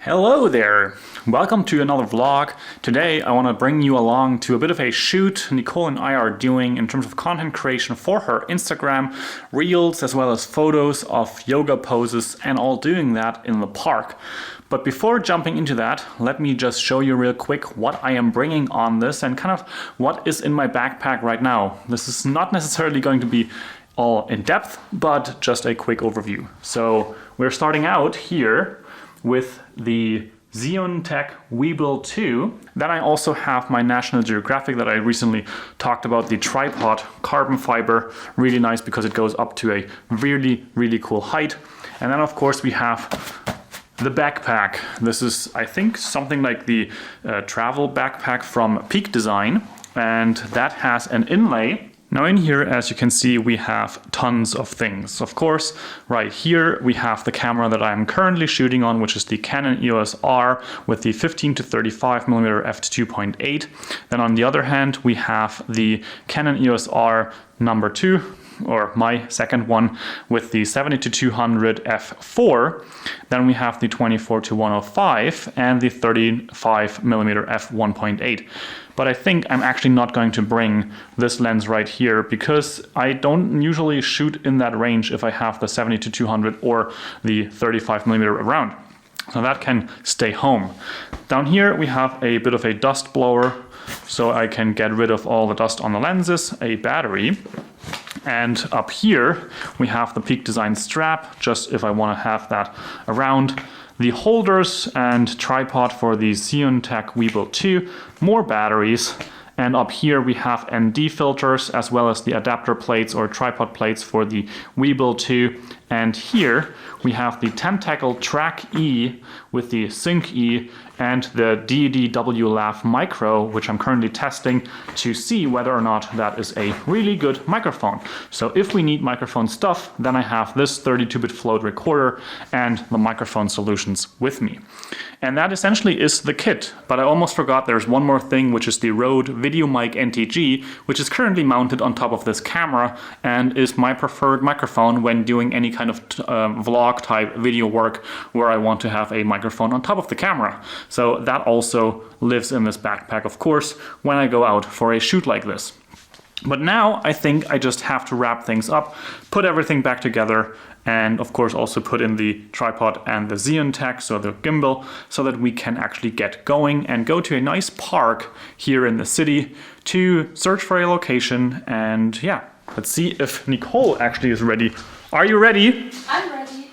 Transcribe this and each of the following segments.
Hello there! Welcome to another vlog. Today I want to bring you along to a bit of a shoot Nicole and I are doing in terms of content creation for her Instagram, reels as well as photos of yoga poses, and all doing that in the park. But before jumping into that, let me just show you real quick what I am bringing on this and kind of what is in my backpack right now. This is not necessarily going to be all in depth, but just a quick overview. So we're starting out here with the Tech Weebill 2. Then I also have my National Geographic that I recently talked about, the tripod carbon fiber. Really nice because it goes up to a really cool height. And then of course we have the backpack. This is, I think, something like the travel backpack from Peak Design, and that has an inlay. Now in here, as you can see, we have tons of things. Of course, right here we have the camera that I'm currently shooting on, which is the Canon EOS R with the 15 to 35mm f2.8. Then on the other hand, we have the Canon EOS R number 2, or my second one, with the 70 to 200 f4. Then we have the 24 to 105 and the 35mm f1.8. But I think I'm actually not going to bring this lens right here because I don't usually shoot in that range if I have the 70 to 200 or the 35mm around. So that can stay home. Down here we have a bit of a dust blower so I can get rid of all the dust on the lenses, a battery. And up here we have the Peak Design strap, just if I want to have that around. The holders and tripod for the Tech Weebill 2, more batteries, and up here we have ND filters as well as the adapter plates or tripod plates for the Weebill 2. And here we have the Tentacle Track E with the Sync E and the DDW Lav Micro, which I'm currently testing to see whether or not that is a really good microphone. So if we need microphone stuff, then I have this 32-bit float recorder and the microphone solutions with me. And that essentially is the kit. But I almost forgot there's one more thing, which is the Rode VideoMic NTG, which is currently mounted on top of this camera and is my preferred microphone when doing any kind of vlog type video work where I want to have a microphone on top of the camera. So that also lives in this backpack, of course, when I go out for a shoot like this. But now I think I just have to wrap things up, put everything back together, and of course also put in the tripod and the Tech, so the gimbal, so that we can actually get going and go to a nice park here in the city to search for a location. And yeah, let's see if Nicole actually is ready. Are you ready? I'm ready.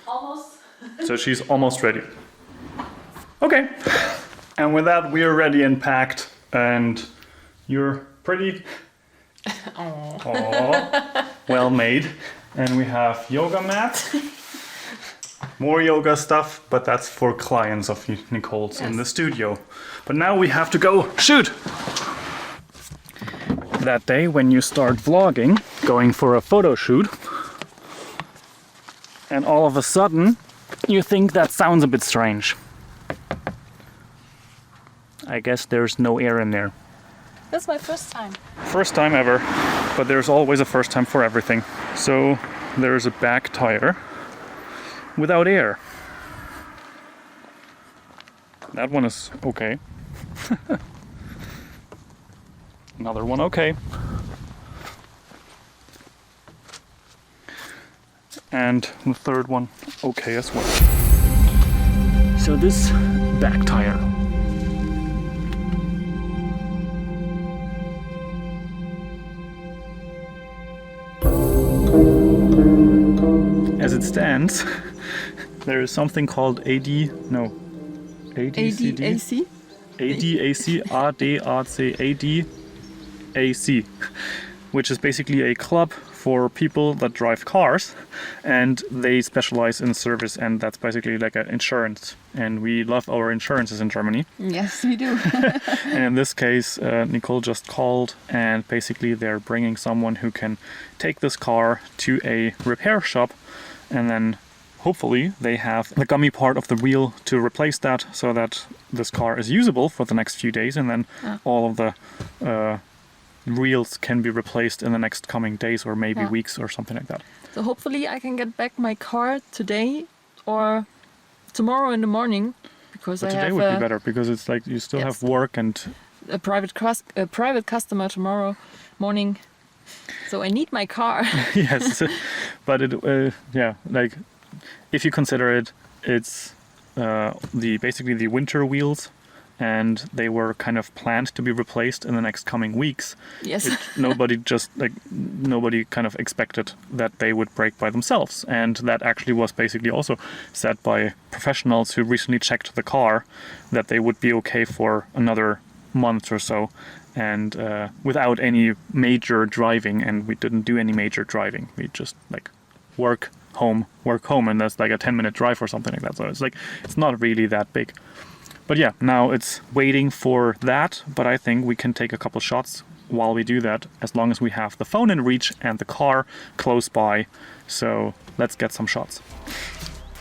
Almost. So she's almost ready. Okay. And with that, we are ready and packed, and you're pretty. Aww. Well made. And we have yoga mat. More yoga stuff, but that's for clients of Nicole's in the studio. But now we have to go shoot. That day when you start vlogging, going for a photo shoot, and all of a sudden you think that sounds a bit strange. I guess there's no air in there. That's my first time. First time ever, but there's always a first time for everything. So there's a back tire without air. That one is okay. Another one okay. And the third one okay as well. So this back tire. As it stands, there is something called ADAC, which is basically a club for people that drive cars, and they specialize in service, and that's basically like an insurance. And we love our insurances in Germany. Yes, we do. And in this case, Nicole just called, and basically they're bringing someone who can take this car to a repair shop, and then hopefully they have the gummy part of the wheel to replace that so that this car is usable for the next few days, and then all of the wheels can be replaced in the next coming days or maybe weeks or something like that. So hopefully I can get back my car today or tomorrow in the morning. because But I today have would be better because it's like you still have work and a private customer tomorrow morning, so I need my car. yes, but like if you consider it, it's basically the winter wheels, and they were kind of planned to be replaced in the next coming weeks. Yes. Nobody kind of expected that they would break by themselves, and that actually was basically also said by professionals who recently checked the car that they would be okay for another month or so, and without any major driving. And we didn't do any major driving. We just like work home, and that's like a 10-minute drive or something like that. So it's not really that big. But yeah, now it's waiting for that, but I think we can take a couple shots while we do that, as long as we have the phone in reach and the car close by. So let's get some shots.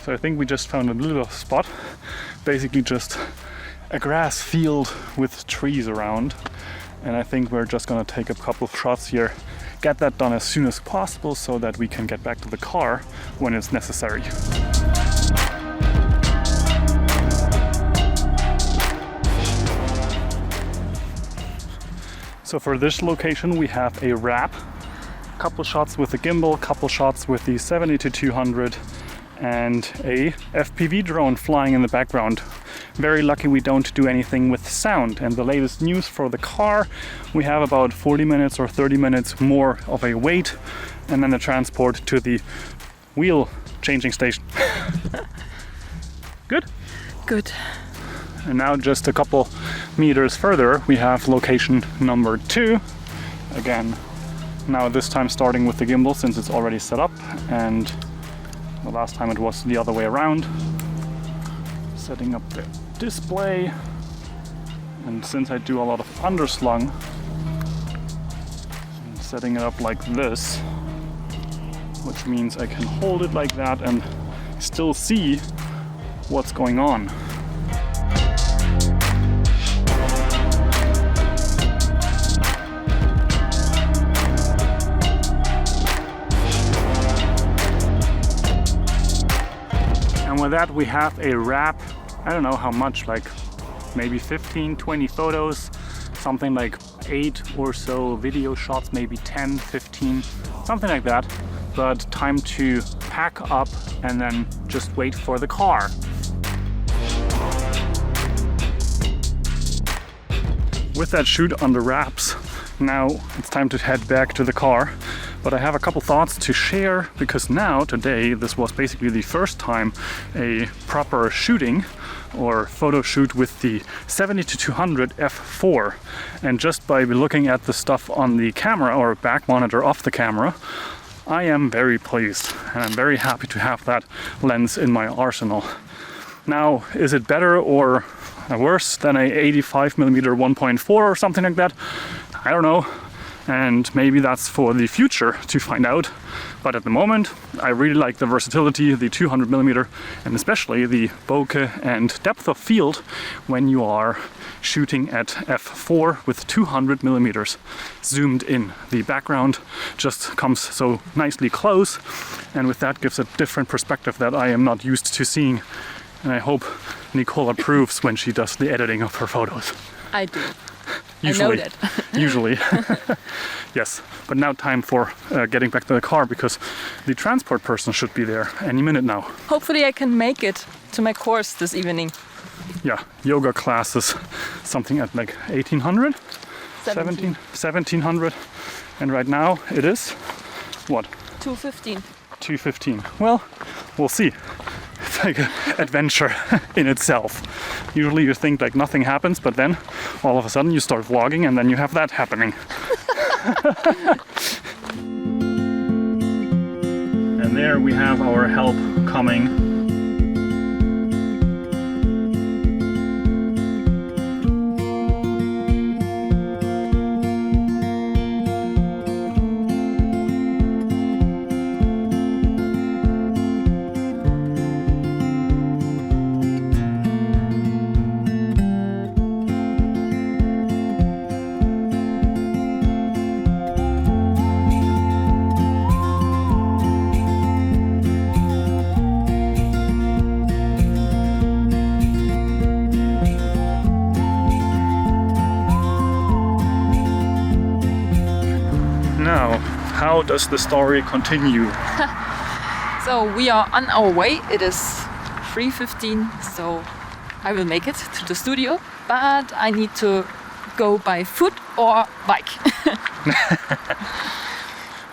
So I think we just found a little spot, basically just a grass field with trees around, and I think we're just gonna take a couple of shots here, get that done as soon as possible so that we can get back to the car when it's necessary. So for this location we have a wrap, couple shots with the gimbal, couple shots with the 70-200, and a FPV drone flying in the background. Very lucky we don't do anything with sound. And the latest news for the car, we have about 40 minutes or 30 minutes more of a wait, and then the transport to the wheel changing station. Good? Good. And now just a couple meters further, we have location number 2. Again, now this time starting with the gimbal since it's already set up, and the last time it was the other way around. Setting up the display, and since I do a lot of underslung, I'm setting it up like this, which means I can hold it like that and still see what's going on. And with that we have a wrap. I don't know how much, like maybe 15, 20 photos, something like 8 or so video shots, maybe 10, 15, something like that. But time to pack up and then just wait for the car. With that shoot under wraps, now it's time to head back to the car. But I have a couple thoughts to share, because now, today, this was basically the first time a proper shooting or photo shoot with the 70-200 f4. And just by looking at the stuff on the camera or back monitor of the camera, I am very pleased, and I'm very happy to have that lens in my arsenal. Now, is it better or worse than a 85mm 1.4 or something like that? I don't know. And maybe that's for the future to find out. But at the moment, I really like the versatility, the 200mm, and especially the bokeh and depth of field when you are shooting at f4 with 200mm zoomed in. The background just comes so nicely close, and with that gives a different perspective that I am not used to seeing. And I hope Nicole approves when she does the editing of her photos. I do. Usually. I know that. Usually. Yes. But now time for getting back to the car, because the transport person should be there any minute now. Hopefully I can make it to my course this evening. Yeah, yoga classes, something at like 1800? 1700. And right now it is, what? 2:15. 2:15. Well, we'll see. It's like an adventure in itself. Usually you think like nothing happens, but then all of a sudden you start vlogging and then you have that happening. And there we have our help coming. how does the story continue? So we are on our way. It is 3:15, so I will make it to the studio, but I need to go by foot or bike.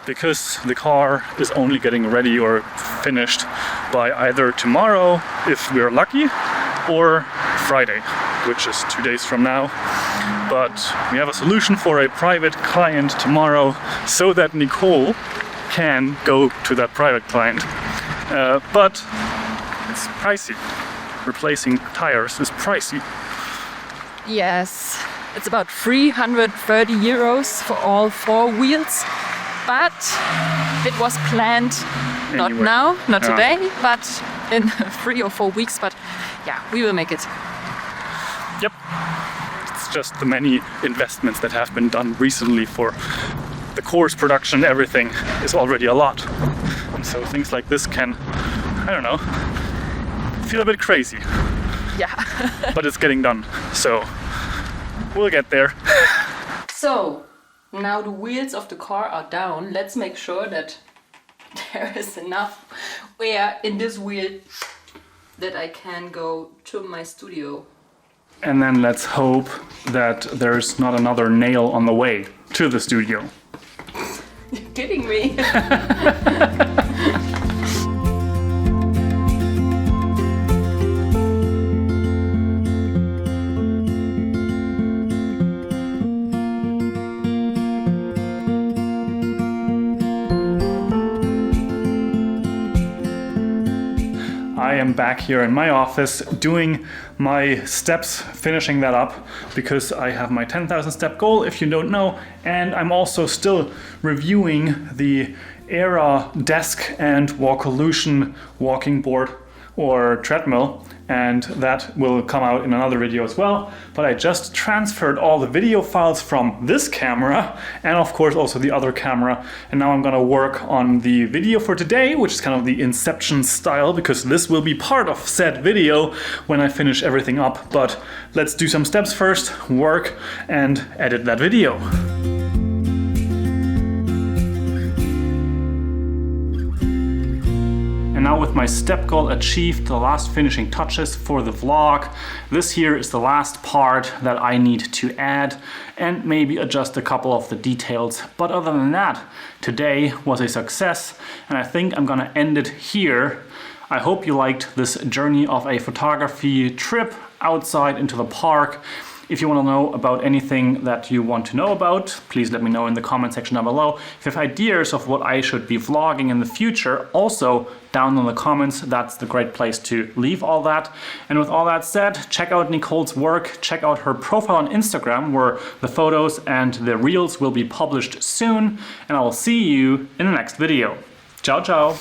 Because the car is only getting ready or finished by either tomorrow, if we're lucky, or Friday, which is 2 days from now. But we have a solution for a private client tomorrow so that Nicole can go to that private client. But it's pricey. Replacing tires is pricey. Yes, it's about 330 euros for all 4 wheels. But it was planned not Anyway. now, not Yeah. today, but in 3 or 4 weeks. But yeah, we will make it. Yep. It's just the many investments that have been done recently for the course production, everything is already a lot. And so things like this can, I don't know, feel a bit crazy, Yeah. but it's getting done. So we'll get there. So now the wheels of the car are down. Let's make sure that there is enough air in this wheel that I can go to my studio. And then let's hope that there's not another nail on the way to the studio. You're kidding me. I am back here in my office doing my steps, finishing that up because I have my 10,000 step goal, if you don't know, and I'm also still reviewing the Era desk and Walkolution walking board or treadmill, and that will come out in another video as well. But I just transferred all the video files from this camera and of course also the other camera, and now I'm gonna work on the video for today, which is kind of the Inception style, because this will be part of said video when I finish everything up. But let's do some steps first, work and edit that video. And now with my step goal achieved, the last finishing touches for the vlog, this here is the last part that I need to add and maybe adjust a couple of the details. But other than that, today was a success and I think I'm gonna end it here. I hope you liked this journey of a photography trip outside into the park. If you want to know about anything that you want to know about, please let me know in the comment section down below. If you have ideas of what I should be vlogging in the future, also down in the comments, that's the great place to leave all that. And with all that said, check out Nicole's work, check out her profile on Instagram where the photos and the reels will be published soon. And I will see you in the next video. Ciao, ciao.